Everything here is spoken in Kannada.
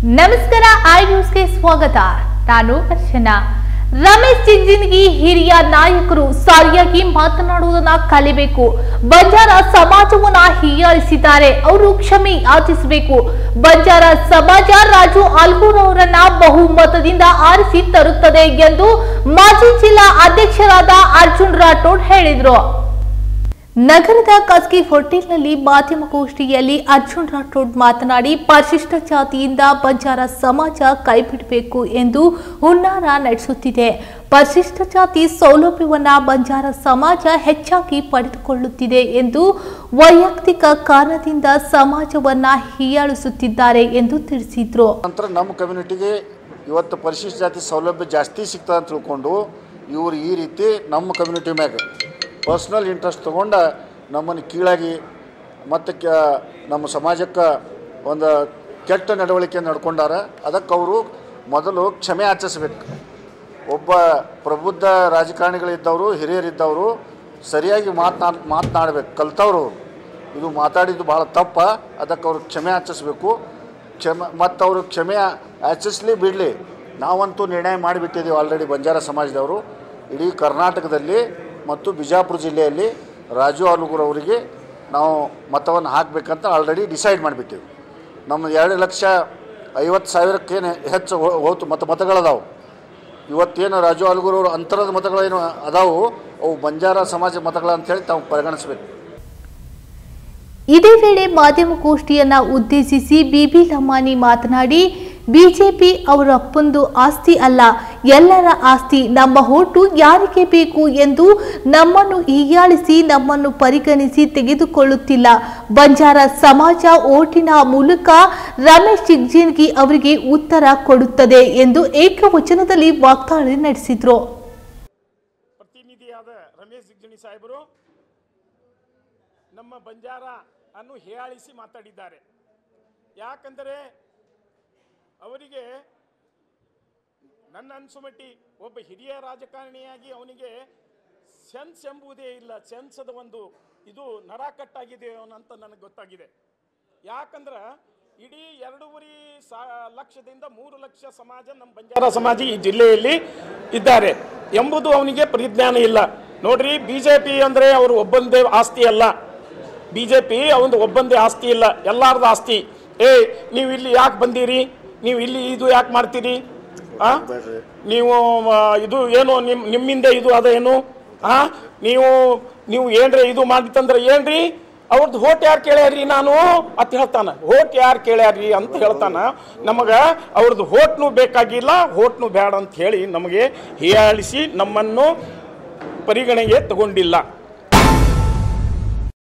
ನಮಸ್ಕಾರ ಐ ನ್ಯೂಸ್ಗೆ ಸ್ವಾಗತ. ನಾನು ಅರ್ಚನಾ. ರಮೇಶ್ ಜಿಗಜಿಣಗಿ ಹಿರಿಯ ನಾಯಕರು ಸರಿಯಾಗಿ ಮಾತನಾಡುವುದನ್ನ ಕಲಿಬೇಕು. ಬಂಜಾರ ಸಮಾಜವನ್ನ ಹೀಯಾಳಿಸಿದ್ದಾರೆ, ಅವರು ಕ್ಷಮೆ ಯಾಚಿಸಬೇಕು. ಬಂಜಾರ ಸಮಾಜ ರಾಜು ಆಲ್ಗೂರ್ ಅವರನ್ನ ಬಹುಮತದಿಂದ ಆರಿಸಿ ತರುತ್ತದೆ ಎಂದು ಮಾಜಿ ಜಿಲ್ಲಾ ಅಧ್ಯಕ್ಷರಾದ ಅರ್ಜುನ್ ರಾಠೋಡ್ ಹೇಳಿದರು. ನಗರದ ಖಾಸಗಿ ಹೋಟೆಲ್ನಲ್ಲಿ ಮಾಧ್ಯಮಗೋಷ್ಠಿಯಲ್ಲಿ ಅರ್ಜುನ್ ರಾಠೋಡ್ ಮಾತನಾಡಿ, ಪರಿಶಿಷ್ಟ ಜಾತಿಯಿಂದ ಬಂಜಾರ ಸಮಾಜ ಕೈಬಿಡಬೇಕು ಎಂದು ಹುನ್ನಾರ ನಡೆಸುತ್ತಿದೆ. ಪರಿಶಿಷ್ಟ ಜಾತಿ ಸೌಲಭ್ಯವನ್ನ ಬಂಜಾರ ಸಮಾಜ ಹೆಚ್ಚಾಗಿ ಪಡೆದುಕೊಳ್ಳುತ್ತಿದೆ ಎಂದು ವೈಯಕ್ತಿಕ ಕಾರಣದಿಂದ ಸಮಾಜವನ್ನ ಹೀಯಾಳಿಸುತ್ತಿದ್ದಾರೆ ಎಂದು ತಿಳಿಸಿದ್ರು. ನಂತರ ನಮ್ಮ ಕಮ್ಯುನಿಟಿಗೆ ಇವತ್ತು ಪರಿಶಿಷ್ಟ ಜಾತಿ ಸೌಲಭ್ಯ ಜಾಸ್ತಿ ಸಿಗ್ತದೆ ಅಂತ ತಿಳ್ಕೊಂಡು ಇವರು ಈ ರೀತಿ ನಮ್ಮ ಕಮ್ಯುನಿಟಿ ಮ್ಯಾಗ ಪರ್ಸ್ನಲ್ ಇಂಟ್ರೆಸ್ಟ್ ತೊಗೊಂಡು ನಮ್ಮನ್ನು ಕೀಳಾಗಿ ಮತ್ತು ನಮ್ಮ ಸಮಾಜಕ್ಕೆ ಒಂದು ಕೆಟ್ಟ ನಡವಳಿಕೆ ನಡ್ಕೊಂಡಾರ. ಅದಕ್ಕೆ ಅವರು ಮೊದಲು ಕ್ಷಮೆ ಯಾಚಿಸ್ಬೇಕು. ಒಬ್ಬ ಪ್ರಬುದ್ಧ ರಾಜಕಾರಣಿಗಳಿದ್ದವರು, ಹಿರಿಯರಿದ್ದವರು ಸರಿಯಾಗಿ ಮಾತನಾಡಬೇಕು, ಕಲ್ತವರು. ಇದು ಮಾತಾಡಿದ್ದು ಭಾಳ ತಪ್ಪ. ಅದಕ್ಕೆ ಅವರು ಕ್ಷಮೆ ಯಾಚಿಸ್ಬೇಕು. ಮತ್ತು ಅವರು ಕ್ಷಮೆ ಯಾಚಿಸ್ಲಿ ಬಿಡಲಿ. ನಾವಂತೂ ನಿರ್ಣಯ ಮಾಡಿಬಿಟ್ಟಿದ್ದೀವಿ ಆಲ್ರೆಡಿ. ಬಂಜಾರ ಸಮಾಜದವರು ಇಡೀ ಕರ್ನಾಟಕದಲ್ಲಿ ಮತ್ತು ಬಿಜಾಪುರ ಜಿಲ್ಲೆಯಲ್ಲಿ ರಾಜು ಆಲ್ಗೂರ್ ಅವರಿಗೆ ನಾವು ಮತವನ್ನು ಹಾಕಬೇಕಂತ ಆಲ್ರೆಡಿ ಡಿಸೈಡ್ ಮಾಡಿಬಿಟ್ಟಿವಿ. ನಮ್ಮ 2,50,000 ಹೆಚ್ಚು ಹೋತು ಮತಗಳದಾವು. ಇವತ್ತೇನು ರಾಜು ಆಲ್ಗೂರ್ ಅವರು ಅಂತರದ ಮತಗಳೇನು ಅದಾವು, ಅವು ಬಂಜಾರ ಸಮಾಜ ಮತಗಳು ಅಂಥೇಳಿ ತಾವು ಪರಿಗಣಿಸಬೇಕು. ಇದೇ ವೇಳೆ ಮಾಧ್ಯಮಗೋಷ್ಠಿಯನ್ನ ಉದ್ದೇಶಿಸಿ ಬಿಬಿ ಲಮಾನಿ ಮಾತನಾಡಿ, ಬಿಜೆಪಿ ಅವರಪ್ಪಂದು ಆಸ್ತಿ ಅಲ್ಲ, ಎಲ್ಲರ ಆಸ್ತಿ. ನಮ್ಮ ಓಟು ಯಾರಿಗೆ ಬೇಕು ಎಂದು ನಮ್ಮನ್ನು ಹೀಯಾಳಿಸಿ ನಮ್ಮನ್ನು ಪರಿಗಣಿಸಿ ತೆಗೆದುಕೊಳ್ಳುತ್ತಿಲ್ಲ. ಬಂಜಾರ ಸಮಾಜ ಓಟಿನ ಮೂಲಕ ರಮೇಶ್ ಜಿಗಜಿಣಗಿ ಅವರಿಗೆ ಉತ್ತರ ಕೊಡುತ್ತದೆ ಎಂದು ಏಕವಚನದಲ್ಲಿ ವಾಗ್ದಾಳಿ ನಡೆಸಿದ್ರು. ಪ್ರತಿನಿಧಿಯಾದ ರಮೇಶ್ ಜಿಗಜಿಣಗಿ ಸಾಹೇಬರು ನಮ್ಮ ಬಂಜಾರ ಅನ್ನು ಹೀಯಾಳಿಸಿ ಮಾತಾಡಿದ್ದಾರೆ. ಯಾಕಂದರೆ ಅವರಿಗೆ ನನ್ನ ಅನ್ಸುಮಟ್ಟಿ ಒಬ್ಬ ಹಿರಿಯ ರಾಜಕಾರಣಿಯಾಗಿ ಅವನಿಗೆ ಸೆನ್ಸ್ ಎಂಬುದೇ ಇಲ್ಲ. ಸೆನ್ಸದ ಒಂದು ಇದು ನರಾಕಟ್ಟಾಗಿದೆ ಅಂತ ನನಗೆ ಗೊತ್ತಾಗಿದೆ. ಯಾಕಂದ್ರೆ ಇಡೀ 2.5 ಲಕ್ಷದಿಂದ 3 ಲಕ್ಷ ಸಮಾಜ ನಮ್ಮ ಬಂಜಾರ ಸಮಾಜ ಈ ಜಿಲ್ಲೆಯಲ್ಲಿ ಇದ್ದಾರೆ ಎಂಬುದು ಅವನಿಗೆ ಪರಿಜ್ಞಾನ ಇಲ್ಲ. ನೋಡ್ರಿ, ಬಿಜೆಪಿ ಅಂದರೆ ಅವರು ಒಬ್ಬಂದೇ ಆಸ್ತಿ ಅಲ್ಲ. ಬಿಜೆಪಿ ಅವನು ಒಬ್ಬಂದೇ ಆಸ್ತಿ ಇಲ್ಲ, ಎಲ್ಲಾರ್ದು ಆಸ್ತಿ. ನೀವು ಇಲ್ಲಿ ಯಾಕೆ ಬಂದಿರಿ, ನೀವು ಇಲ್ಲಿ ಇದು ಯಾಕೆ ಮಾಡ್ತೀರಿ, ನೀವು ಇದು ಏನು ನಿಮ್ಮಿಂದ ಇದು ಅದೇನು, ನೀವು ಏನ್ರಿ ಇದು ಮಾಡಿತ್ತಂದ್ರೆ ಏನ್ರಿ, ಅವ್ರದ್ದು ಹೋಟ್ ಯಾರು ಕೇಳ್ಯಾರ್ರಿ ನಾನು ಅಂತ ಹೇಳ್ತಾನ. ಹೋಟ್ ಯಾರು ಕೇಳ್ಯಾರ್ರಿ ಅಂತ ಹೇಳ್ತಾನ. ನಮಗೆ ಅವ್ರದ್ದು ಹೋಟ್ನು ಬೇಕಾಗಿಲ್ಲ, ಹೋಟ್ನು ಬೇಡ ಅಂತ ಹೇಳಿ ನಮಗೆ ಹೀಯಾಳಿಸಿ ನಮ್ಮನ್ನು ಪರಿಗಣನೆಗೆ ತಗೊಂಡಿಲ್ಲ.